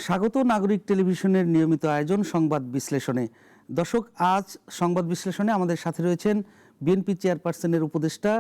স্বাগত নাগরিক টেলিভিশনের নিয়মিত আয়োজন সংবাদ বিশ্লেষণে। দর্শক, আজ সংবাদ বিশ্লেষণে আমাদের সাথে রয়েছেন বিএনপি চেয়ারপারসনের উপদেষ্টা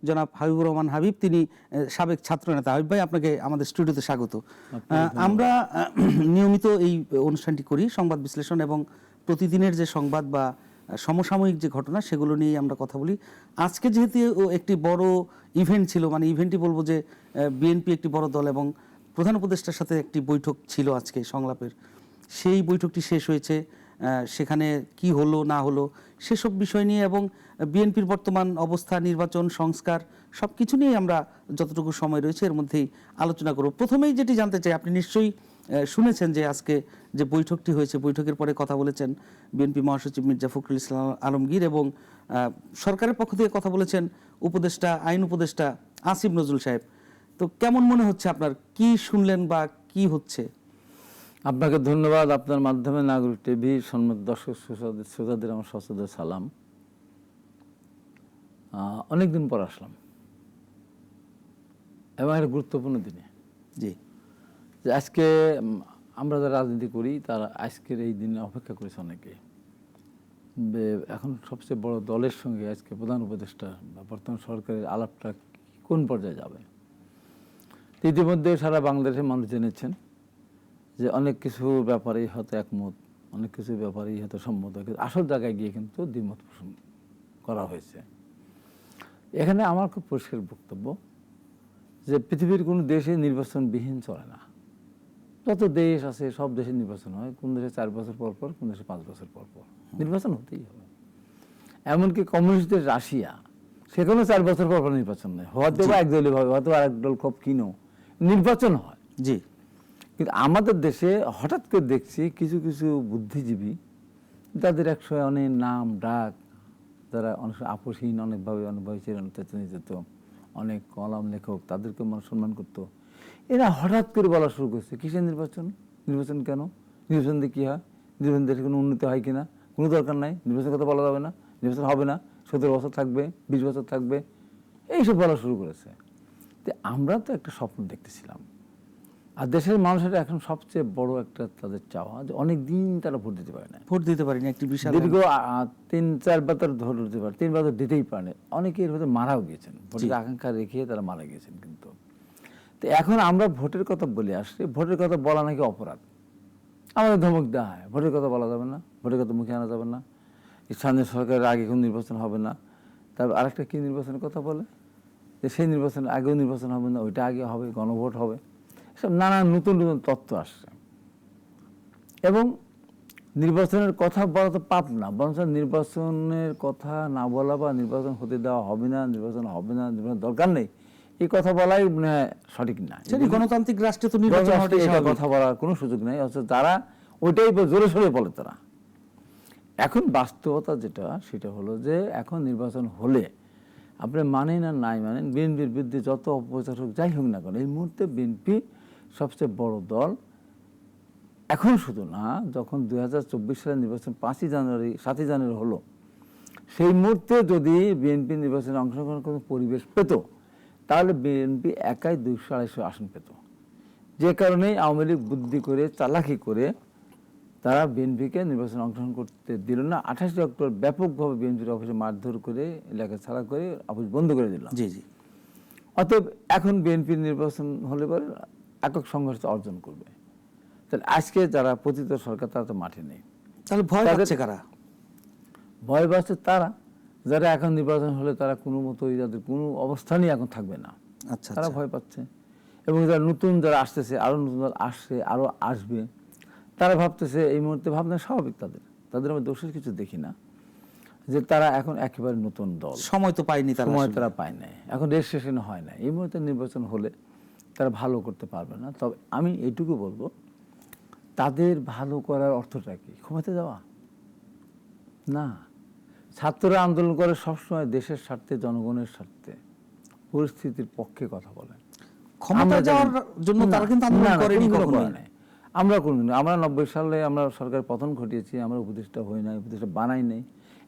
জনাব হাবিবুর রহমান হাবিব। তিনি সাবেক ছাত্রনেতা। হাবিব ভাই, আপনাকে আমাদের স্টুডিওতে স্বাগত। আমরা নিয়মিত এই অনুষ্ঠানটি করি, সংবাদ বিশ্লেষণ এবং প্রতিদিনের যে সংবাদ বা সমসাময়িক যে ঘটনা সেগুলো নিয়ে আমরা কথা বলি। আজকে যেহেতু একটি বড় ইভেন্ট ছিল, মানে ইভেন্টই বলবো যে বিএনপি একটি বড় দল এবং প্রধান উপদেষ্টার সাথে একটি বৈঠক ছিল আজকে সংলাপের। সেই বৈঠকটি শেষ হয়েছে, সেখানে কি হলো না হলো সেসব বিষয় নিয়ে এবং বিএনপির বর্তমান অবস্থা, নির্বাচন, সংস্কার সব কিছু নিয়ে আমরা যতটুকু সময় রয়েছে এর মধ্যেই আলোচনা করব। প্রথমেই যেটি জানতে চাই, আপনি নিশ্চয়ই শুনেছেন যে আজকে যে বৈঠকটি হয়েছে, বৈঠকের পরে কথা বলেছেন বিএনপি মহাসচিব মির্জা ফখরুল ইসলাম আলমগীর এবং সরকারের পক্ষ থেকে কথা বলেছেন উপদেষ্টা, আইন উপদেষ্টা আসিফ নজরুল সাহেব। তো কেমন মনে হচ্ছে আপনার, কি শুনলেন বা কি হচ্ছে? আপনাকে ধন্যবাদ। আপনার মাধ্যমে নাগরিক টিভি সম্মানিত দর্শক শ্রোতাদের আমার সশ্রদ্ধ সালাম। অনেকদিন পর আসলাম এবং একটা গুরুত্বপূর্ণ দিনে। জি, যে আজকে আমরা যারা রাজনীতি করি তারা আজকের এই দিনে অপেক্ষা করেছে অনেকে। এখন সবচেয়ে বড় দলের সঙ্গে আজকে প্রধান উপদেষ্টা বা বর্তমান সরকারের আলাপটা কোন পর্যায়ে যাবে। ইতিমধ্যে সারা বাংলাদেশের মানুষ জেনেছেন যে অনেক কিছু ব্যাপারেই হয়তো একমত, অনেক কিছু ব্যাপারেই হয়তো সম্মত, আসল জায়গায় গিয়ে কিন্তু দ্বিমত পোষণ করা হয়েছে। এখানে আমার খুব পরিষ্কার বক্তব্য যে পৃথিবীর কোনো দেশে নির্বাচনবিহীন চলে না। যত দেশ আছে সব দেশে নির্বাচন হয়, কোন দেশে 4 বছর পর পর, কোন দেশে 5 বছর পর পর নির্বাচন হতেই হবে। এমনকি কমিউনিস্ট দেশ রাশিয়া, সেখানেও 4 বছর পর পর নির্বাচন নেই, হয়তো বা একদলীয় ভাবে, হয়তো আরেক দল খুব কিনো নির্বাচন হয়। জি। কিন্তু আমাদের দেশে হঠাৎ করে দেখছি কিছু কিছু বুদ্ধিজীবী, তাদের একসময় অনেক নাম ডাক, যারা অনেক আপোষহীন, অনেকভাবে চিরায়ত যেত, অনেক কলম লেখক, তাদেরকে মানুষ সম্মান করতো। এরা হঠাৎ করে বলা শুরু করছে কিসের নির্বাচন, নির্বাচন কেন, নির্বাচন দিয়ে কী হয়, নির্বাচন দেশে কোনো উন্নতি হয় কিনা, কোনো দরকার নাই, নির্বাচন কথা বলা যাবে না, নির্বাচন হবে না, 17 বছর থাকবে, 20 বছর থাকবে, এইসব বলা শুরু করেছে। তো আমরা তো একটা স্বপ্ন দেখতেছিলাম, আর দেশের মানুষের এখন সবচেয়ে বড় একটা তাদের চাওয়া যে অনেক দিন তারা ভোট দিতে পারে না, ভোট দিতে পারিনি, একটি বিশাল দীর্ঘ 3-4 বার তারা ভোট দিতে পারে, 3 বার দিতেই পারে, অনেকে এর ভেতরে মারাও গিয়েছেন, ভোটের আকাঙ্ক্ষা রেখে তারা মারা গিয়েছেন। কিন্তু তো এখন আমরা ভোটের কথা বলে আসছি, ভোটের কথা বলা নাকি অপরাধ, আমাদের ধমক দেওয়া হয়, ভোটের কথা বলা যাবে না, ভোটের কথা মুখে আনা যাবে না, স্থানীয় সরকারের আগে কোনো নির্বাচন হবে না। তারপর আরেকটা কি নির্বাচনের কথা বলে যে সেই নির্বাচনের আগেও নির্বাচন হবে না, ওইটা আগে হবে, গণভোট হবে, সব নানান নতুন নতুন তথ্য আসছে। এবং নির্বাচনের কথা বলা তো পাপ না, বরঞ্চ নির্বাচনের কথা না বলা বা নির্বাচন হতে দেওয়া হবে না, নির্বাচন হবে না, নির্বাচন দরকার নেই, এই কথা বলাই সঠিক না। গণতান্ত্রিক রাষ্ট্রে তো নির্বাচন কথা বলার কোনো সুযোগ নেই, অথচ তারা ওইটাই জোরে সোরে বলে। তারা এখন বাস্তবতা যেটা, সেটা হলো যে এখন নির্বাচন হলে আপনি মানেন আর নাই মানেন, বিএনপির বিরুদ্ধে যত অপপ্রচার হোক, যাই হোক না কেন, এই মুহূর্তে বিএনপি সবচেয়ে বড় দল। এখন শুধু না, যখন 2024 সালের নির্বাচন 7ই জানুয়ারি হলো, সেই মুহূর্তে যদি বিএনপি নির্বাচনে অংশগ্রহণ কোনো পরিবেশ পেত, তাহলে বিএনপি একাই 200-250 আসন পেত। যে কারণেই আওয়ামী লীগ বুদ্ধি করে, চালাকি করে তারা বিএনপিকে নির্বাচনে অংশগ্রহণ করতে দিল না। 28 অক্টোবর ব্যাপকভাবে বিএনপির অফিসে মারধর করে, এলাকা ছাড়া করে, অফিস বন্ধ করে দিল। জি জি। অতএব এখন বিএনপির নির্বাচন হলে পরে একক সংঘর্ষ অর্জন করবে। তাহলে আজকে যারা পতিত সরকার, তারা তো মাঠে নেই, তাহলে ভয় পাচ্ছে কারা? ভয় পাচ্ছে তারা যারা এখন নির্বাচন হলে তারা কোনো মতোই, যাদের কোনো অবস্থানই এখন থাকবে না, আচ্ছা, তারা ভয় পাচ্ছে। এবং যারা নতুন যারা আসতেছে, আরো নতুন দল আসছে, আরো আসবে, তারা ভাবতেছে, এই মুহূর্তে ভাবনা স্বাভাবিক, তাদের আমি দোষের কিছু দেখি না, যে তারা এখন একেবারে নতুন দল, সময় তো পায়নি, সময় তারা পায় নাই, এখন রেজিস্ট্রেশন হয় না, এই মুহূর্তে নির্বাচন হলে তারা ভালো করতে পারবে না। তবে আমি এইটুকু বলবো, তাদের ভালো করার অর্থটা কি ক্ষমতা যাওয়া না। ছাত্ররা আন্দোলন করে সবসময় দেশের স্বার্থে, জনগণের স্বার্থে, পরিস্থিতির পক্ষে কথা বলে। ক্ষমতা যাওয়ার জন্য তারা কিন্তু আন্দোলন করেনি, আমরা কোনদিন, আমরা 90 সালে আমরা সরকারের পতন ঘটিয়েছি, আমরা উপদেষ্টা হই নাই, উপদেষ্টা বানাই নাই,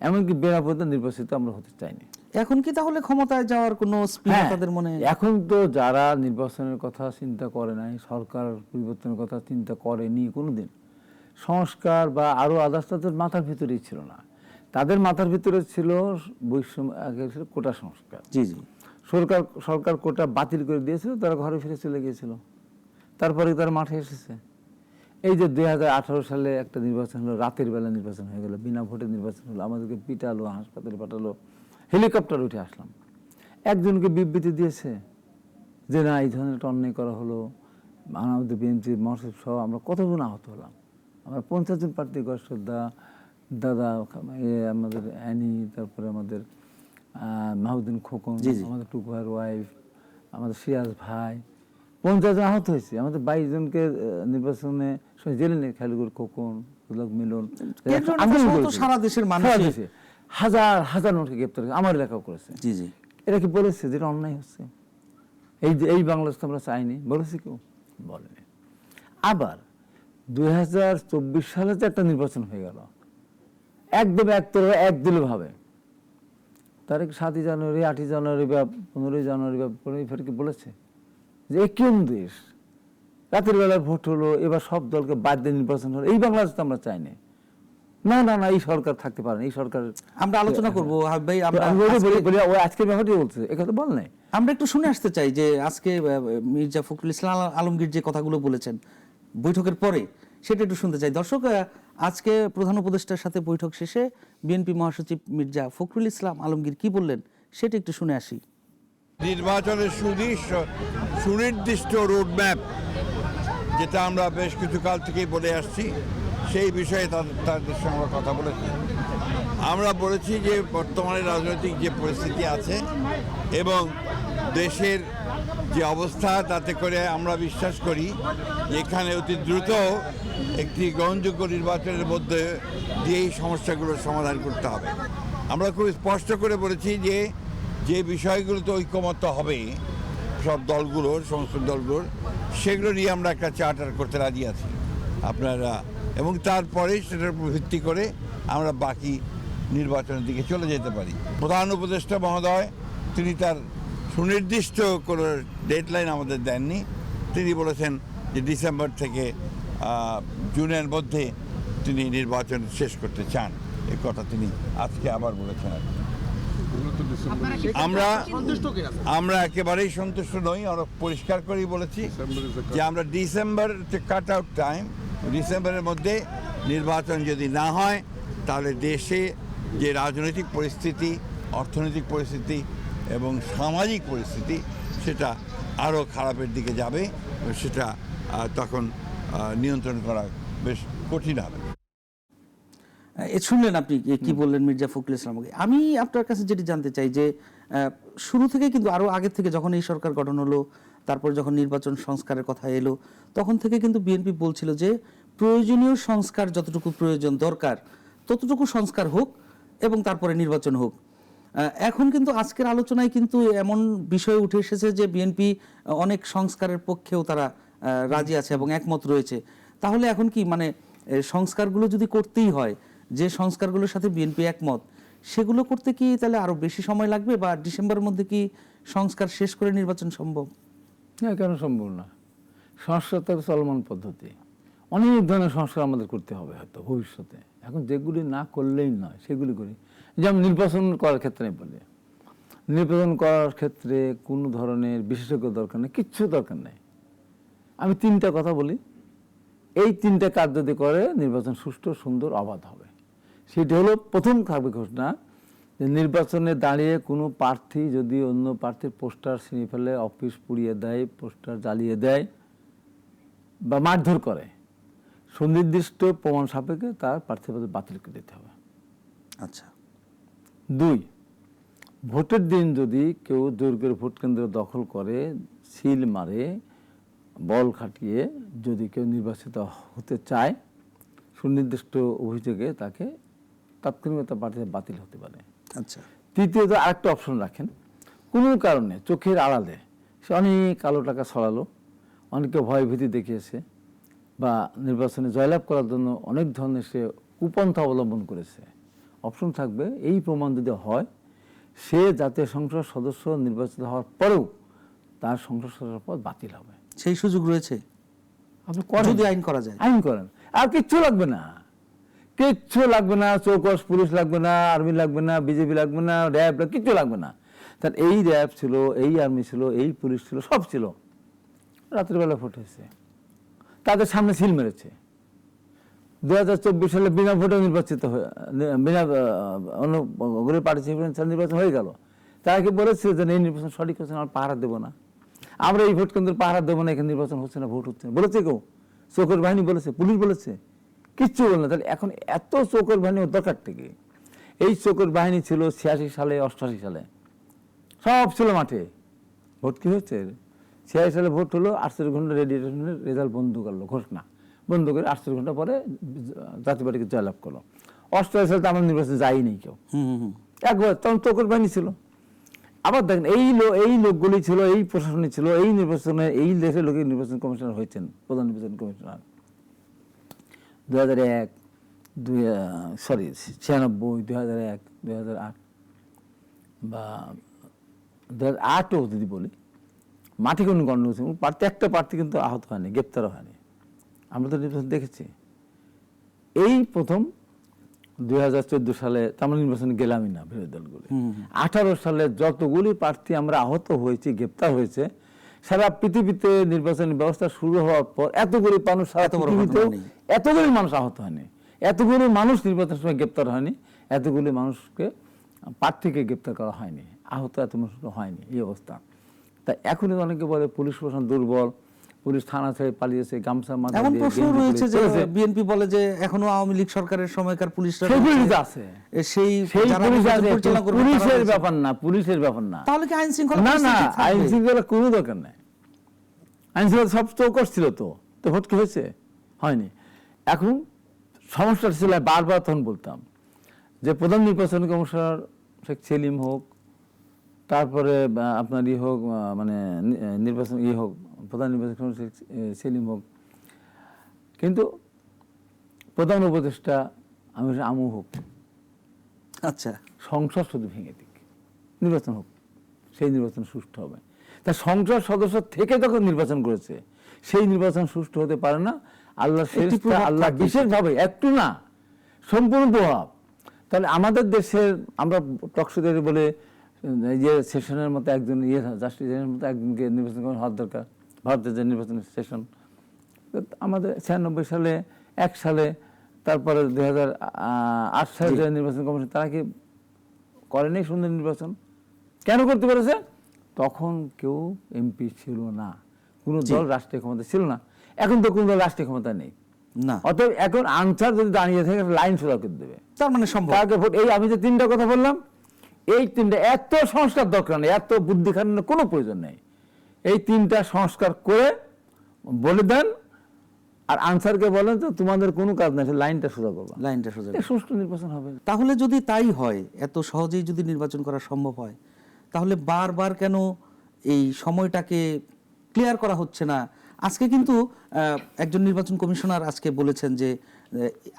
এমনকি বিনা ভোটে নির্বাচিত আমরা হতে চাইনি। এখন কি তাহলে ক্ষমতায় যাওয়ার কোনো স্পিড তাদের মনে? এখন তো যারা নির্বাচনের কথা চিন্তা করে নাই, সরকার পরিবর্তনের কথা চিন্তা করেনি কোনোদিন, সংস্কার বা আরো আদার্স তাদের মাথার ভিতরেই ছিল না। তাদের মাথার ভিতরে ছিল বৈষম্য, আগে ছিল কোটা সংস্কার। জি জি। সরকার কোটা বাতিল করে দিয়েছিল, তারা ঘরে ফিরে চলে গিয়েছিল। তারপরে তারা মাঠে এসেছে। এই যে 2018 সালে একটা নির্বাচন হলো, রাতের বেলা নির্বাচন হয়ে গেল, বিনা ভোটে নির্বাচন হলো, আমাদেরকে পিটালো, হাসপাতালে পাঠালো, হেলিকপ্টার উঠে আসলাম। একজনকে বিবৃতি দিয়েছে যে না, এই ধরনের একটা অন্যায় করা হলো, আমাদের বিএনপির মহাসচিব সহ আমরা কতজন আহত হলাম। আমরা 50 জন প্রার্থী, গশ্বরদা দাদা, আমাদের অ্যানি, তারপরে আমাদের মাহমুদ্দিন খোকন, আমাদের টুকু ভাইয়ের ওয়াইফ, আমাদের সিরাজ ভাই, 50 জন আহত হয়েছে। আমাদের 22 জনকে নির্বাচনে জেলে নিয়ে, খালিগুর খোকন, পুলক মিলন, সারা দেশের মানুষ, হাজার হাজার মানুষকে গ্রেপ্তার করেছে, আমার এলাকাও করেছে। জি জি। এরা কি বলেছে যেটা অন্যায় হচ্ছে? এই বাংলাদেশ তো আমরা চাইনি, বলেছে কেউ? বলেনি। আবার 2024 সালে যে একটা নির্বাচন হয়ে গেল, একদম একতরফা একদলীয় ভাবে, তারিখ 7ই জানুয়ারি, 8ই জানুয়ারি বা 15ই জানুয়ারি বা 15ই ফেব্রুয়ারি বলেছে যে কোন দেশ, রাতের বেলায় ভোট হলো, এবার সব দলকে বাদ দিয়ে নির্বাচন হলো। এই বাংলাদেশ তো আমরা চাইনি। না না না, এই সরকার থাকতে পারে, এই সরকার আমরা আলোচনা করবো ভাই। আজকের ব্যাপারটি বলছে, একথা বল নাই। আমরা একটু শুনে আসতে চাই যে আজকে মির্জা ফখরুল ইসলাম আলমগীর যে কথাগুলো বলেছেন বৈঠকের পরে, সেটা একটু শুনতে চাই। দর্শক, আজকে প্রধান উপদেষ্টার সাথে বৈঠক শেষে বিএনপি মহাসচিব মির্জা ফখরুল ইসলাম আলমগীর কি বললেন সেটা একটু শুনে আসি। নির্বাচনের সুনির্দিষ্ট রোডম্যাপ, যেটা আমরা বেশ কিছু কাল থেকেই বলে আসছি, সেই বিষয়ে তাদের সঙ্গে কথা বলেছি। আমরা বলেছি যে বর্তমানে রাজনৈতিক যে পরিস্থিতি আছে এবং দেশের যে অবস্থা, তাতে করে আমরা বিশ্বাস করি যে এখানে অতি দ্রুত একটি গ্রহণযোগ্য নির্বাচনের মধ্যে দিয়েই সমস্যাগুলোর সমাধান করতে হবে। আমরা খুব স্পষ্ট করে বলেছি যে যে বিষয়গুলোতে ঐকমত্য হবে সব দলগুলোর, সমস্ত দলগুলোর, সেগুলো নিয়ে আমরা একটা চার্টার করতে রাজি আছি আপনারা, এবং তারপরে সেটার উপর ভিত্তি করে আমরা বাকি নির্বাচনের দিকে চলে যেতে পারি। প্রধান উপদেষ্টা মহোদয় তিনি তার সুনির্দিষ্ট কোনো ডেডলাইন আমাদের দেননি। তিনি বলেছেন যে ডিসেম্বর থেকে জুনের মধ্যে তিনি নির্বাচন শেষ করতে চান। এই কথা তিনি আজকে আবার বলেছেন। আমরা একেবারেই সন্তুষ্ট নই। আমরা পরিষ্কার করেই বলেছি যে আমরা ডিসেম্বর কাট আউট টাইম, ডিসেম্বরের মধ্যে নির্বাচন যদি না হয় তাহলে দেশে যে রাজনৈতিক পরিস্থিতি, অর্থনৈতিক পরিস্থিতি এবং সামাজিক পরিস্থিতি, সেটা আরও খারাপের দিকে যাবে। সেটা তখন নিয়ন্ত্রণ করা বেশ কঠিন হবে। শুনলেন আপনি কি বললেন মির্জা ফখরুল ইসলাম। আমি আপনার কাছে যেটি জানতে চাই যে শুরু থেকে কিন্তু আরো আগে থেকে যখন এই সরকার গঠন হলো, তারপর যখন নির্বাচন সংস্কারের কথা এলো, তখন থেকে কিন্তু বিএনপি বলছিল যে প্রয়োজনীয় সংস্কার যতটুকু প্রয়োজন দরকার ততটুকু সংস্কার হোক এবং তারপরে নির্বাচন হোক। এখন কিন্তু আজকের আলোচনায় কিন্তু এমন বিষয় উঠে এসেছে যে বিএনপি অনেক সংস্কারের পক্ষেও তারা রাজি আছে এবং একমত রয়েছে। তাহলে এখন কি মানে সংস্কারগুলো যদি করতেই হয়, যে সংস্কারগুলোর সাথে বিএনপি একমত, সেগুলো করতে কি তাহলে আরো বেশি সময় লাগবে, বা ডিসেম্বরের মধ্যে কি সংস্কার শেষ করে নির্বাচন সম্ভব? হ্যাঁ, কেন সম্ভব না? সংস্কার তো চলমান পদ্ধতি, অনেক ধরনের সংস্কার আমাদের করতে হবে হয়তো ভবিষ্যতে। এখন যেগুলি না করলেই নয় সেগুলি করি। যেমন নির্বাচন করার ক্ষেত্রে বলি, নির্বাচন করার ক্ষেত্রে কোনো ধরনের বিশেষজ্ঞ দরকার নেই, কিচ্ছু দরকার নেই। আমি 3টা কথা বলি, এই 3টা কাজ যদি করে নির্বাচন সুষ্ঠু, সুন্দর, অবাধ হবে। সেটি হলো, প্রথম থাকবে ঘোষণা যে নির্বাচনে দাঁড়িয়ে কোনো প্রার্থী যদি অন্য প্রার্থীর পোস্টার ছিঁড়ে ফেলে, অফিস পুড়িয়ে দেয়, পোস্টার জ্বালিয়ে দেয় বা মারধর করে, সুনির্দিষ্ট প্রমাণ সাপেক্ষে তার প্রার্থীপদ বাতিল করে দিতে হবে। আচ্ছা। 2, ভোটের দিন যদি কেউ জোর করে ভোট কেন্দ্র দখল করে, সিল মারে, বল খাটিয়ে যদি কেউ নির্বাচিত হতে চায়, সুনির্দিষ্ট অভিযোগে তাকে তাৎক্ষণিকতা প্রার্থী বাতিল হতে পারে। আচ্ছা। 3য়ত আরেকটা অপশন রাখেন, কোনো কারণে চোখের আড়ালে সে অনেক কালো টাকা ছড়ালো, অনেকে ভয়ভীতি দেখিয়েছে বা নির্বাচনে জয়লাভ করার জন্য অনেক ধরনের সে কুপন্থা অবলম্বন করেছে, অপশন থাকবে এই প্রমাণ যদি হয় সে জাতীয় সংসদ সদস্য নির্বাচিত হওয়ার পরেও তার সংসদ সদস্য পদ বাতিল হবে। সেই সুযোগ রয়েছে আপনি করেন, যদি আইন করা যায়। আইন করেন, আর কিচ্ছু লাগবে না, কিচ্ছু লাগবে না, চৌকস পুলিশ লাগবে না, আর্মি লাগবে না, বিজেপি লাগবে না, র্যাব কিচ্ছু লাগবে না। তার এই র্যাব ছিল, এই আর্মি ছিল, এই পুলিশ ছিল, সব ছিল। রাত্রিবেলা ভোট হয়েছে, তাদের সামনে সিল মেরেছে। 2024 সালে বিনা ভোটে নির্বাচিত হয়ে, বিনা অন্য পার্টিসিপেন্ট নির্বাচন হয়ে গেল। তারা কি বলেছে যে এই নির্বাচন সঠিক হচ্ছে না, আমরা পাহারা দেবো না, আমরা এই ভোট কেন্দ্র পাহারা দেবো না, এখানে নির্বাচন হচ্ছে না, ভোট হচ্ছে না? বলেছে কেউ? চোখের বাহিনী বলেছে, পুলিশ বলেছে? কিচ্ছু বলে না। তাহলে এখন এত চোখের বাহিনী দরকার থেকে? এই চোখের বাহিনী ছিল 86 সালে, 88 সালে, সব ছিল মাঠে। ভোট কি হচ্ছে? 86 সালে ভোট হলো, 48 ঘন্টা রেডিয়েশনের রেজাল্ট বন্ধ করলো, ঘোষণা বন্ধ করে 48 ঘন্টা পরে জাতীয় পার্টিকে জয়লাভ করলো। 88 সালে তো আমরা নির্বাচনে যাইনি কেউ, একবার, তখন চোখের বাহিনী ছিল। আবার দেখেন এই লোকগুলি ছিল, এই প্রশাসনে ছিল, এই নির্বাচনে, এই দেশের লোকে নির্বাচন কমিশনার হয়েছেন, প্রধান নির্বাচন কমিশনার 2001, 96, 2001, 2008 বা 2008ও যদি বলি, মাঠে কোনো গণ্ডগোল হচ্ছে, প্রার্থী একটা প্রার্থী কিন্তু আহত হয়নি, গ্রেপ্তারও হয়নি। আমরা তো নির্বাচন দেখেছি। এই প্রথম 2014 সালে আমরা নির্বাচনে গেলামই না, বিরোধী দলগুলি। 18 সালে যতগুলি প্রার্থী আমরা আহত হয়েছি, গ্রেপ্তার হয়েছে, সারা পৃথিবীতে নির্বাচনী ব্যবস্থা শুরু হওয়ার পর এতগুলি মানুষ, সারা পৃথিবীতেও এতগুলি মানুষ আহত হয়নি, এতগুলি মানুষ নির্বাচনের সময় গ্রেপ্তার হয়নি, এতগুলি মানুষকে, প্রার্থীকে গ্রেপ্তার করা হয়নি, আহত এত মানুষ হয়নি। এই অবস্থা। তাই এখনই অনেকে বলে পুলিশ প্রশাসন দুর্বল, পুলিশ থানা ছেড়ে পালিয়েছে, গামছা মাথা এমন দিয়ে প্রশ্ন রয়েছে যে বিএনপি বলে যে এখনো আওয়ামী লীগ সরকারের সময়কার পুলিশরা সেই পুলিশ আছে, সেই সেই যারা পুলিশ নির্বাচন আছে, পরিচালনা করবে পুলিশের তারা ব্যাপার না, পুলিশের ব্যাপার না। তাহলে কি আইন শৃঙ্খলা না না, পরিস্থিতি থাকবে? আইন শৃঙ্খলা কোনো দরকার নাই। আইন শৃঙ্খলা সব চৌকস ছিল, তো ভোট কি হয়েছে? হয়নি। এখন সমস্যাটা ছিল, বারবার তখন বলতাম যে প্রধান নির্বাচন কমিশনার শেখ সেলিম হোক, তারপরে আপনার হোক, মানে নির্বাচন হোক, প্রধান নির্বাচন কমিশনার শেখ সেলিম হোক, কিন্তু প্রধান উপদেষ্টা আমু হোক, আচ্ছা, সংসদ শুধু ভেঙে দিক, নির্বাচন হোক, সেই নির্বাচন সুষ্ঠু হবে। তা সংসদ সদস্য থেকে যখন নির্বাচন করেছে, সেই নির্বাচন সুষ্ঠু হতে পারে না। আল্লাহ ফেরেশতা, আল্লাহ বিশেষভাবে, একটু না, সম্পূর্ণ প্রভাব। তাহলে আমাদের দেশের, আমরা টকশোতে বলে যে সেশনের মতো একজন জাস্টিসের মতো একজনকে নির্বাচন করা হওয়ার দরকার, ভারতের যে নির্বাচনের সেশন আমাদের 96 সালে, 1 সালে, তারপরে 2008 সালে যে নির্বাচন কমিশন, তারা কি করেনি সুন্দর নির্বাচন? কেন করতে পেরেছে? তখন কেউ এমপি ছিল না, কোনো দল রাষ্ট্রীয় ক্ষমতা ছিল না। এখন তো কোনো দল রাষ্ট্রীয় ক্ষমতা নেই না, অতএব এখন আনসার যদি দাঁড়িয়ে থাকে, লাইন সোজা করে দেবে, তার মানে সম্ভব। তাকে ভোট। এই আমি যে 3টা কথা বললাম, এই 3টা, এত সংস্কার দরকার নেই, এত বুদ্ধি খাটানোর কোনো প্রয়োজন নেই। এই 3টা সংস্কার করে বলে দেন, আর আনসারকে বলেন তো তোমাদের কোনো কাজ নাই, লাইনটা সোজা করবো, লাইনটা সোজা। সুষ্ঠু নির্বাচন হবে। তাহলে যদি তাই হয়, এত সহজেই যদি নির্বাচন করা সম্ভব হয়, তাহলে বারবার কেন এই সময়টাকে ক্লিয়ার করা হচ্ছে না? আজকে কিন্তু একজন নির্বাচন কমিশনার আজকে বলেছেন যে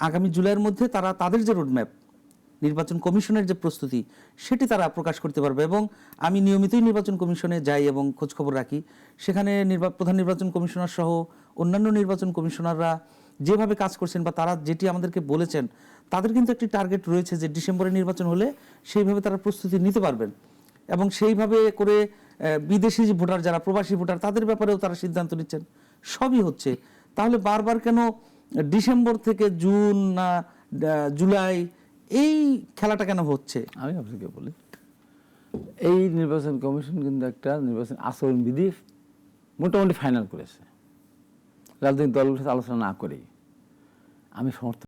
আগামী জুলাইয়ের মধ্যে তারা তাদের যে রোডম্যাপ, নির্বাচন কমিশনের যে প্রস্তুতি, সেটি তারা প্রকাশ করতে পারবে। এবং আমি নিয়মিতই নির্বাচন কমিশনে যাই এবং খোঁজখবর রাখি, সেখানে প্রধান নির্বাচন কমিশনার সহ অন্যান্য নির্বাচন কমিশনাররা যেভাবে কাজ করছেন বা তারা যেটি আমাদেরকে বলেছেন, তাদের কিন্তু একটি টার্গেট রয়েছে যে ডিসেম্বরে নির্বাচন হলে সেইভাবে তারা প্রস্তুতি নিতে পারবেন এবং সেইভাবে করে বিদেশি যে ভোটার, যারা প্রবাসী ভোটার, তাদের ব্যাপারেও তারা সিদ্ধান্ত নিচ্ছেন। সবই হচ্ছে। তাহলে বারবার কেন ডিসেম্বর থেকে জুন না জুলাই, এই খেলাটা কেন হচ্ছে? আমি আপনাকে বলি, এই নির্বাচন কমিশন কিন্তু একটা নির্বাচন আচরণবিধি মোটামুটি ফাইনাল করেছে, রাজনৈতিক দলগুলোর সাথে আলোচনা না করেই। আমি সমর্থন